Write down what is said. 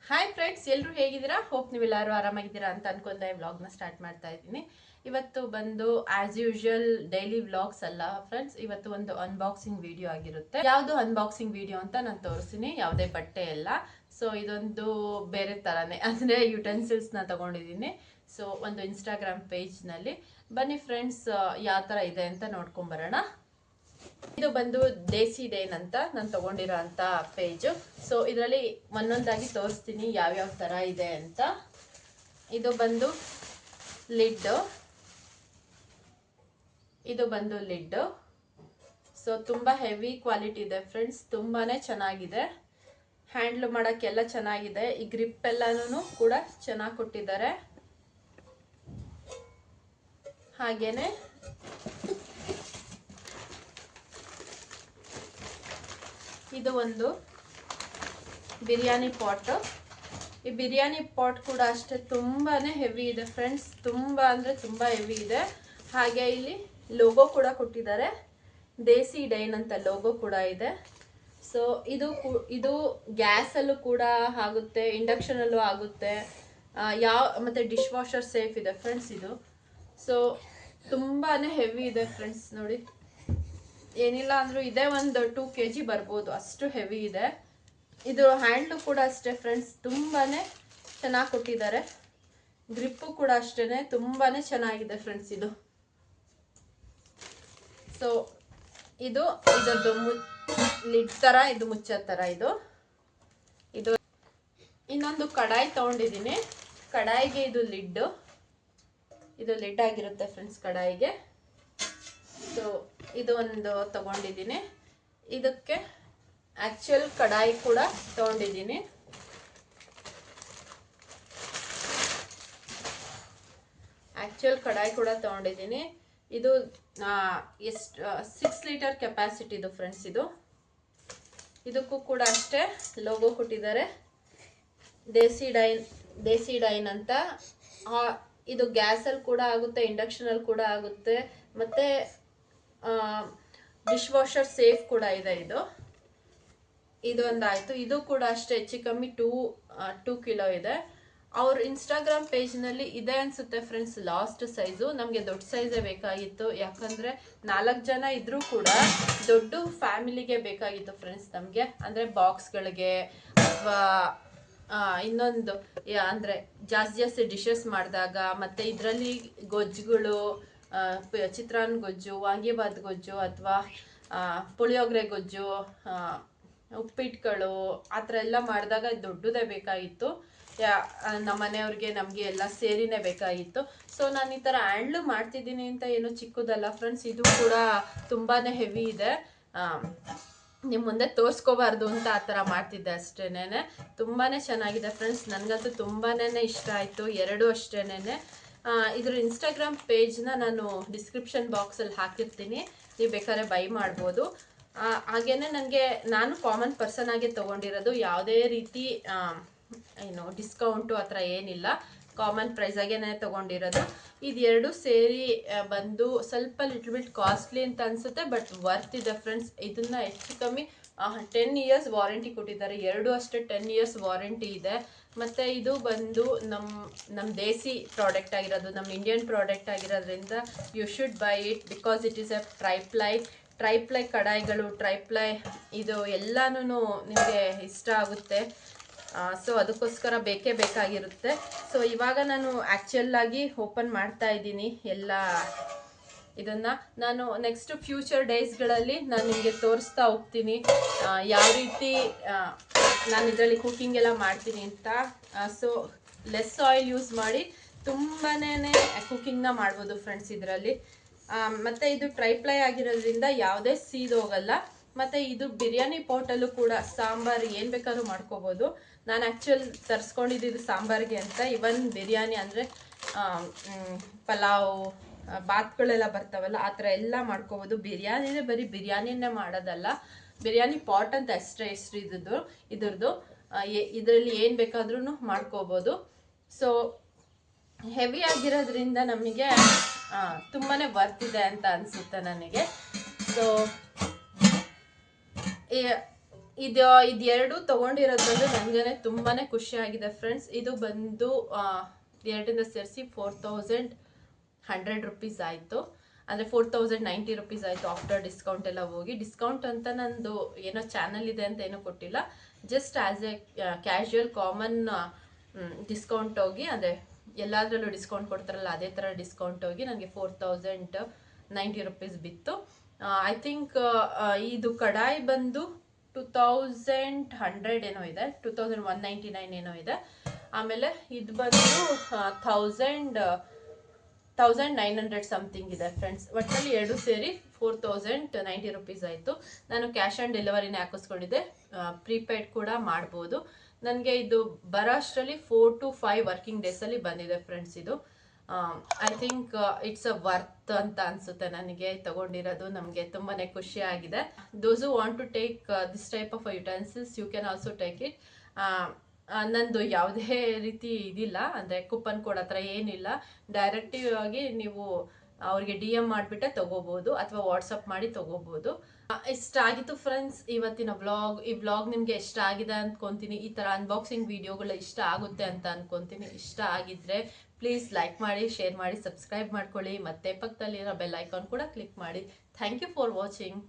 Hi friends, ಎಲ್ಲರೂ ಹೇಗಿದ್ದೀರಾ? Hope ನೀವೆಲ್ಲರೂ ಆರಾಮಾಗಿದ್ದೀರಾ ಅಂತ ಅನ್ಕೊಂಡ ವ್ಲಾಗ್ನ ಸ್ಟಾರ್ಟ್ ಮಾಡ್ತಾ ಇದ್ದೀನಿ. ಇವತ್ತು ಬಂದು ಆಸ್ ಯೂಶುವಲ್ ಡೈಲಿ ವ್ಲಾಗ್ಸ್ ಅಲ್ಲ ಫ್ರೆಂಡ್ಸ್, ಇವತ್ತು ಒಂದು ಅನ್ಬಾಕ್ಸಿಂಗ್ ವಿಡಿಯೋ ಆಗಿರುತ್ತೆ. ಯಾವುದು ಅನ್ಬಾಕ್ಸಿಂಗ್ ವಿಡಿಯೋ ಅಂತ ನಾನು ತೋರಿಸ್ತೀನಿ. ಯಾವುದೇ ಬಟ್ಟೆ ಎಲ್ಲ. ಸೊ ಇದೊಂದು ಬೇರೆ ತರಾನೇ, ಅಂದರೆ ಯುಟೆನ್ಸಿಲ್ಸ್ನ ತಗೊಂಡಿದ್ದೀನಿ. ಸೊ ಒಂದು ಇನ್ಸ್ಟಾಗ್ರಾಮ್ ಪೇಜ್ನಲ್ಲಿ ಬನ್ನಿ ಫ್ರೆಂಡ್ಸ್, ಯಾವ ಥರ ಇದೆ ಅಂತ ನೋಡ್ಕೊಂಬರೋಣ. ಇದು ಬಂದು ದೇಸಿ ಡೇನ್ ಅಂತ ನಾನು ತಗೊಂಡಿರೋ ಅಂತ ಪೇಜು. ಸೊ ಇದರಲ್ಲಿ ಒಂದೊಂದಾಗಿ ತೋರಿಸ್ತೀನಿ ಯಾವ್ಯಾವ ಥರ ಇದೆ ಅಂತ. ಇದು ಬಂದು ಲಿಡ್. ಇದು ಬಂದು ಲಿಡ್. ಸೊ ತುಂಬ ಹೆವಿ ಕ್ವಾಲಿಟಿ ಇದೆ ಫ್ರೆಂಡ್ಸ್, ತುಂಬಾನೇ ಚೆನ್ನಾಗಿದೆ. ಹ್ಯಾಂಡ್ಲ್ ಮಾಡೋಕ್ಕೆಲ್ಲ ಚೆನ್ನಾಗಿದೆ. ಈ ಗ್ರಿಪ್ ಎಲ್ಲಾನು ಕೂಡ ಚೆನ್ನಾಗಿ ಕೊಟ್ಟಿದ್ದಾರೆ. ಹಾಗೇನೆ ಇದು ಒಂದು ಬಿರಿಯಾನಿ ಪಾಟ್. ಈ ಬಿರಿಯಾನಿ ಪಾಟ್ ಕೂಡ ಅಷ್ಟೇ ತುಂಬಾನೇ ಹೆವಿ ಇದೆ ಫ್ರೆಂಡ್ಸ್, ತುಂಬ ಅಂದರೆ ತುಂಬ ಹೆವಿ ಇದೆ. ಹಾಗೆ ಇಲ್ಲಿ ಲೋಗೋ ಕೂಡ ಕೊಟ್ಟಿದ್ದಾರೆ, ದೇಸಿ ಡೈನ್ ಅಂತ ಲೋಗೋ ಕೂಡ ಇದೆ. ಸೊ ಇದು ಗ್ಯಾಸಲ್ಲೂ ಕೂಡ ಆಗುತ್ತೆ, ಇಂಡಕ್ಷನಲ್ಲೂ ಆಗುತ್ತೆ, ಮತ್ತು ಡಿಶ್ ವಾಷರ್ ಸೇಫ್ ಇದೆ ಫ್ರೆಂಡ್ಸ್ ಇದು. ಸೊ ತುಂಬಾನೇ ಹೆವಿ ಇದೆ ಫ್ರೆಂಡ್ಸ್, ನೋಡಿ. ಏನಿಲ್ಲ ಅಂದ್ರೂ ಇದೇ ಒಂದು 2 kg ಬರ್ಬೋದು, ಅಷ್ಟು ಹೆವಿ ಇದೆ. ಇದು ಹ್ಯಾಂಡ್ಲು ಕೂಡ ಅಷ್ಟೇ ಫ್ರೆಂಡ್ಸ್, ತುಂಬಾನೇ ಚೆನ್ನಾಗಿ ಕೊಟ್ಟಿದ್ದಾರೆ. ಗ್ರಿಪ್ಪು ಕೂಡ ಅಷ್ಟೇನೆ, ತುಂಬಾನೇ ಚೆನ್ನಾಗಿದೆ ಫ್ರೆಂಡ್ಸ್ ಇದು. ಸೊ ಇದರದ್ದು ಲಿಡ್ ತರ, ಇದು ಮುಚ್ಚೋ ತರ. ಇದು ಇನ್ನೊಂದು ಕಡಾಯಿ ತಗೊಂಡಿದ್ದೀನಿ. ಕಡಾಯಿಗೆ ಇದು ಲಿಡ್ ಆಗಿರುತ್ತೆ ಫ್ರೆಂಡ್ಸ್, ಕಡಾಯಿಗೆ. ಸೊ ಇದು ಒಂದು ತಗೊಂಡಿದ್ದೀನಿ. ಇದಕ್ಕೆ ಆಕ್ಚುಯಲ್ ಕಡಾಯಿ ಕೂಡ ತಗೊಂಡಿದ್ದೀನಿ. ಇದು ಎಷ್ಟು 6 ಲೀಟರ್ ಕೆಪಾಸಿಟಿದು ಫ್ರೆಂಡ್ಸ್ ಇದು. ಇದಕ್ಕೂ ಕೂಡ ಅಷ್ಟೇ ಲೋಗೋ ಕೊಟ್ಟಿದ್ದಾರೆ, ದೇಸಿ ಡೈನ್ ಅಂತ. ಇದು ಗ್ಯಾಸಲ್ಲಿ ಕೂಡ ಆಗುತ್ತೆ, ಇಂಡಕ್ಷನಲ್ಲಿ ಕೂಡ ಆಗುತ್ತೆ, ಮತ್ತು ಡಿಶ್ ವಾಷರ್ ಸೇಫ್ ಕೂಡ ಇದೆ. ಇದು ಒಂದಾಯಿತು. ಇದು ಕೂಡ ಅಷ್ಟೇ ಹೆಚ್ಚು ಕಮ್ಮಿ 2 ಕಿಲೋ ಇದೆ. ಅವ್ರ ಇನ್ಸ್ಟಾಗ್ರಾಮ್ ಪೇಜ್ನಲ್ಲಿ ಇದೆ ಅನಿಸುತ್ತೆ ಫ್ರೆಂಡ್ಸ್ ಲಾಸ್ಟ್ ಸೈಜು. ನಮಗೆ ದೊಡ್ಡ ಸೈಜೇ ಬೇಕಾಗಿತ್ತು, ಯಾಕಂದರೆ 4 ಜನ ಇದ್ರೂ ಕೂಡ ದೊಡ್ಡ ಫ್ಯಾಮಿಲಿಗೆ ಬೇಕಾಗಿತ್ತು ಫ್ರೆಂಡ್ಸ್ ನಮಗೆ. ಅಂದರೆ ಬಾಕ್ಸ್ಗಳಿಗೆ ಅಥವಾ ಇನ್ನೊಂದು ಅಂದರೆ ಜಾಸ್ತಿ ಡಿಶಸ್ ಮಾಡಿದಾಗ, ಮತ್ತು ಇದರಲ್ಲಿ ಗೊಜ್ಜುಗಳು, ಚಿತ್ರಾನ್ನ ಗೊಜ್ಜು, ವಾಂಗಿಬಾತ್ ಗೊಜ್ಜು, ಅಥವಾ ಪುಳಿಯೋಗರೆ ಗೊಜ್ಜು, ಉಪ್ಪಿಟ್ಟುಗಳು, ಆ ಥರ ಎಲ್ಲ ಮಾಡಿದಾಗ ದೊಡ್ಡದೇ ಬೇಕಾಗಿತ್ತು. ನಮ್ಮ ಮನೆಯವ್ರಿಗೆ ನಮಗೆ ಎಲ್ಲ ಸೇರಿನೇ ಬೇಕಾಗಿತ್ತು. ಸೊ ನಾನು ಈ ಥರ ಹ್ಯಾಂಡ್ಲು ಮಾಡ್ತಿದ್ದೀನಿ ಅಂತ ಏನು ಚಿಕ್ಕದಲ್ಲ ಫ್ರೆಂಡ್ಸ್, ಇದು ಕೂಡ ತುಂಬಾ ಹೆವಿ ಇದೆ. ನಿಮ್ಮ ಮುಂದೆ ತೋರಿಸ್ಕೋಬಾರ್ದು ಅಂತ ಆ ಥರ ಮಾಡ್ತಿದ್ದೆ ಅಷ್ಟೇನೆ. ತುಂಬಾ ಚೆನ್ನಾಗಿದೆ ಫ್ರೆಂಡ್ಸ್, ನನಗಂತೂ ತುಂಬಾ ಇಷ್ಟ ಆಯಿತು. ಎರಡು ಅಷ್ಟೇನೆ. ಇದ್ರ ಇನ್ಸ್ಟಾಗ್ರಾಮ್ ಪೇಜ್ನ ನಾನು ಡಿಸ್ಕ್ರಿಪ್ಷನ್ ಬಾಕ್ಸಲ್ಲಿ ಹಾಕಿರ್ತೀನಿ, ನೀವು ಬೇಕಾದ್ರೆ ಬೈ ಮಾಡ್ಬೋದು. ಹಾಗೇನೆ ನಾನು ಕಾಮನ್ ಪರ್ಸನ್ ಆಗಿ ತೊಗೊಂಡಿರೋದು, ಯಾವುದೇ ರೀತಿ ಡಿಸ್ಕೌಂಟು ಆ ಥರ ಏನಿಲ್ಲ, ಕಾಮನ್ ಪ್ರೈಸಾಗೇ ತೊಗೊಂಡಿರೋದು. ಇದೆರಡು ಸೇರಿ ಬಂದು ಸ್ವಲ್ಪ ಲಿಟ್ಲ್ ಬಿಟ್ ಕಾಸ್ಟ್ಲಿ ಅಂತ ಅನಿಸುತ್ತೆ, ಬಟ್ ವರ್ತ್ ಇದೆ ಫ್ರೆಂಡ್ಸ್. ಇದನ್ನು ಹೆಚ್ಚು ಕಮ್ಮಿ 10 ಇಯರ್ಸ್ ವಾರಂಟಿ ಕೊಟ್ಟಿದ್ದಾರೆ. ಎರಡು ಅಷ್ಟೇ 10 ಇಯರ್ಸ್ ವಾರಂಟಿ ಇದೆ. ಮತ್ತು ಇದು ಬಂದು ನಮ್ಮ ದೇಸಿ ಪ್ರಾಡಕ್ಟ್ ಆಗಿರೋದು, ನಮ್ಮ ಇಂಡಿಯನ್ ಪ್ರಾಡಕ್ಟ್ ಆಗಿರೋದ್ರಿಂದ you should buy it, because it is a triply ಕಡಾಯಿಗಳು, ಟ್ರೈಪ್ಲೈ ಇದು ಎಲ್ಲನೂ ನಿಮಗೆ ಇಷ್ಟ ಆಗುತ್ತೆ. ಸೊ ಅದಕ್ಕೋಸ್ಕರ ಬೇಕೇ ಬೇಕಾಗಿರುತ್ತೆ. ಸೊ ಇವಾಗ ನಾನು ಆ್ಯಕ್ಚುಯಲ್ಲಾಗಿ ಓಪನ್ ಮಾಡ್ತಾ ಇದ್ದೀನಿ ಎಲ್ಲ ಇದನ್ನು. ನಾನು ನೆಕ್ಸ್ಟ್ ಫ್ಯೂಚರ್ ಡೇಸ್ಗಳಲ್ಲಿ ನಾನು ನಿಮಗೆ ತೋರಿಸ್ತಾ ಹೋಗ್ತೀನಿ ಯಾವ ರೀತಿ ನಾನು ಇದರಲ್ಲಿ ಕುಕಿಂಗ್ ಎಲ್ಲ ಮಾಡ್ತೀನಿ ಅಂತ. ಸೊ ಲೆಸ್ ಆಯಿಲ್ ಯೂಸ್ ಮಾಡಿ ತುಂಬಾ ಕುಕಿಂಗ್ನ ಮಾಡ್ಬೋದು ಫ್ರೆಂಡ್ಸ್ ಇದರಲ್ಲಿ. ಮತ್ತು ಇದು ಟ್ರೈಪ್ಲೈ ಆಗಿರೋದ್ರಿಂದ ಯಾವುದೇ ಸೀದೋಗಲ್ಲ. ಮತ್ತು ಇದು ಬಿರಿಯಾನಿ ಪಾಟಲ್ಲೂ ಕೂಡ ಸಾಂಬಾರು ಏನು ಬೇಕಾದ್ರೂ ಮಾಡ್ಕೋಬೋದು. ನಾನು ಆ್ಯಕ್ಚುಲ್ ತರಿಸ್ಕೊಂಡಿದ್ದು ಸಾಂಬಾರಿಗೆ ಅಂತ. ಇವನ್ ಬಿರಿಯಾನಿ ಅಂದರೆ ಪಲಾವು, ಬಾತ್ಗಳೆಲ್ಲ ಬರ್ತಾವಲ್ಲ, ಆ ಥರ ಎಲ್ಲ ಮಾಡ್ಕೋಬೋದು. ಬಿರಿಯಾನಿನೇ ಬರೀ ಬಿರಿಯಾನಿನೇ ಮಾಡೋದಲ್ಲ, ಬಿರಿಯಾನಿ ಪಾಟ್ ಅಂತ ಅಷ್ಟೇ ಹೆಸರು ಇದ್ರದ್ದು. ಇದರಲ್ಲಿ ಏನು ಬೇಕಾದ್ರೂ ಮಾಡ್ಕೋಬೋದು. ಸೊ ಹೆವಿ ಆಗಿರೋದ್ರಿಂದ ನಮಗೆ ತುಂಬಾ ವರ್ತಿದೆ ಅಂತ ಅನಿಸುತ್ತೆ ನನಗೆ. ಸೊ ಇದೆರಡು ತೊಗೊಂಡಿರೋದು ಬಂದು ನನಗೇ ತುಂಬಾ ಖುಷಿಯಾಗಿದೆ ಫ್ರೆಂಡ್ಸ್. ಇದು ಬಂದು ಎರಡರಿಂದ ಸೇರಿಸಿ 4100 ರುಪೀಸ್ ಆಯಿತು. ಅಂದರೆ 4090 ರುಪೀಸ್ ಆಯಿತು ಆಫ್ಟರ್ ಡಿಸ್ಕೌಂಟ್ ಎಲ್ಲ ಹೋಗಿ. ಡಿಸ್ಕೌಂಟ್ ಅಂತ ನಂದು ಏನೋ ಚಾನಲ್ ಇದೆ ಅಂತ ಏನೂ ಕೊಟ್ಟಿಲ್ಲ, just as A casual common discount ಹೋಗಿ, ಅಂದರೆ ಎಲ್ಲದರಲ್ಲೂ ಡಿಸ್ಕೌಂಟ್ ಕೊಡ್ತಾರಲ್ಲ ಅದೇ ಥರ ಡಿಸ್ಕೌಂಟ್ ಹೋಗಿ ನನಗೆ 4090 ರುಪೀಸ್ ಬಿತ್ತು. ಐ ಥಿಂಕ್ ಇದು ಕಡಾಯಿ ಬಂದು 2100 ಏನೋ ಇದೆ, 2199 ಏನೋ ಇದೆ. ಆಮೇಲೆ ಇದು ಬಂದು 1900 ಸಮಥಿಂಗ್ ಇದೆ ಫ್ರೆಂಡ್ಸ್. ಒಟ್ಟಲ್ಲಿ ಎರಡು ಸೇರಿ 4090 ರುಪೀಸ್ ಆಯಿತು. ನಾನು ಕ್ಯಾಶ್ ಆನ್ ಡೆಲಿವರಿನೇ ಹಾಕಿಸ್ಕೊಂಡಿದ್ದೆ, ಪ್ರೀಪೇಯ್ಡ್ ಕೂಡ ಮಾಡ್ಬೋದು. ನನಗೆ ಇದು ಬರೋಷ್ಟರಲ್ಲಿ 4 to 5 ವರ್ಕಿಂಗ್ ಡೇಸಲ್ಲಿ ಬಂದಿದೆ ಫ್ರೆಂಡ್ಸ್. ಇದು I think it's a worth ಅಂತ ಅನಿಸುತ್ತೆ ನನಗೆ ತಗೊಂಡಿರೋದು. ನಮಗೆ ತುಂಬಾ ಖುಷಿ ಆಗಿದೆ. Those who want to take this type of utensils you can also take it. ನಂದು ಯಾವುದೇ ರೀತಿ ಇದಿಲ್ಲ, ಅಂದರೆ ಕೂಪನ್ ಕೋಡ್ ಹತ್ರ ಏನಿಲ್ಲ. ಡೈರೆಕ್ಟಿವ್ ಆಗಿ ನೀವು ಅವ್ರಿಗೆ DM ಮಾಡಿಬಿಟ್ಟೆ ತೊಗೋಬೋದು ಅಥವಾ ವಾಟ್ಸಪ್ ಮಾಡಿ ತೊಗೋಬೋದು. ಇಷ್ಟ ಆಗಿತ್ತು ಫ್ರೆಂಡ್ಸ್ ಇವತ್ತಿನ ವ್ಲಾಗ್. ಈ ವ್ಲಾಗ್ ನಿಮಗೆ ಇಷ್ಟ ಆಗಿದೆ ಅಂದ್ಕೊತೀನಿ. ಈ ಥರ ಅನ್ಬಾಕ್ಸಿಂಗ್ ವಿಡಿಯೋಗಳು ಇಷ್ಟ ಆಗುತ್ತೆ ಅಂತ ಅಂದ್ಕೊತೀನಿ. ಇಷ್ಟ ಆಗಿದ್ದರೆ ಪ್ಲೀಸ್ ಲೈಕ್ ಮಾಡಿ, ಶೇರ್ ಮಾಡಿ, ಸಬ್ಸ್ಕ್ರೈಬ್ ಮಾಡ್ಕೊಳ್ಳಿ. ಮತ್ತು ಪಕ್ಕದಲ್ಲಿರೋ ಬೆಲ್ ಐಕಾನ್ ಕೂಡ ಕ್ಲಿಕ್ ಮಾಡಿ. Thank you for watching.